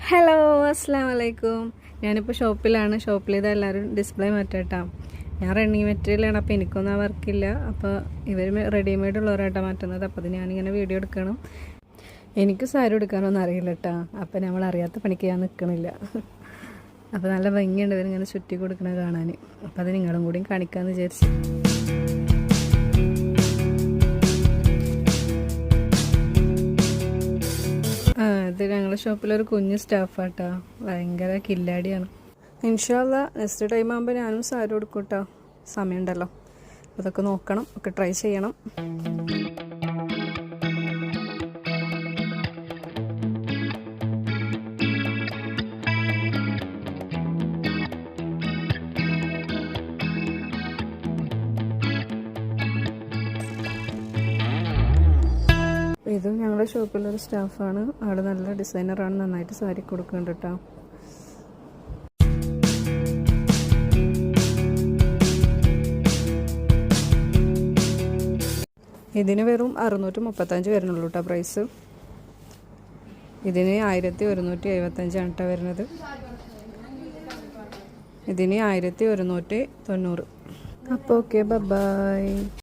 Hello, അസ്സാം വലൈക്കും. ഞാനിപ്പോൾ ഷോപ്പിലാണ്. ഷോപ്പിൽ എല്ലാവരും ഡിസ്പ്ലേ മാറ്റാട്ടോ. ഞാൻ റണ്ണിങ് മെറ്റീരിയലാണ്, അപ്പോൾ എനിക്കൊന്നും ആ വർക്കില്ല. അപ്പോൾ ഇവർ റെഡിമെയ്ഡ് ഉള്ളവരായിട്ടാണ് മാറ്റുന്നത്. അപ്പോൾ അത് ഞാനിങ്ങനെ വീഡിയോ എടുക്കണം. എനിക്ക് സാരി എടുക്കാനൊന്നും അറിയില്ല കേട്ടോ. അപ്പോൾ നമ്മൾ അറിയാത്ത പണിക്ക് ഞാൻ നിൽക്കണില്ല. അപ്പോൾ നല്ല ഭംഗിയുണ്ട് ഇവരിങ്ങനെ ചുറ്റി കൊടുക്കണത് കാണാൻ. അപ്പോൾ അത് നിങ്ങളും കൂടിയും കാണിക്കാമെന്ന് വിചാരിച്ചു. ഇത് ഞങ്ങളുടെ ഷോപ്പിലൊരു കുഞ്ഞ് സ്റ്റാഫാട്ടോ. ഭയങ്കര കില്ലാടിയാണ്. ഇൻഷാ അല്ലാ നെക്സ്റ്റ് ടൈം ആകുമ്പോൾ ഞാനും സാരി കൊടുക്കും കേട്ടോ. സമയമുണ്ടല്ലോ, അതൊക്കെ നോക്കണം, ഒക്കെ ട്രൈ ചെയ്യണം. ഇതും ഞങ്ങളുടെ ഷോപ്പിലൊരു സ്റ്റാഫാണ്. ആൾ നല്ല ഡിസൈനറാണ്, നന്നായിട്ട് സാരി കൊടുക്കുന്നുണ്ട് കേട്ടോ. ഇതിന് വെറും 635 വരുന്നുള്ളൂ കേട്ടോ പ്രൈസ്. ഇതിന് 1175 കേട്ടോ വരുന്നത്. ഇതിന് 1190. അപ്പോൾ ഓക്കെ, ബൈ.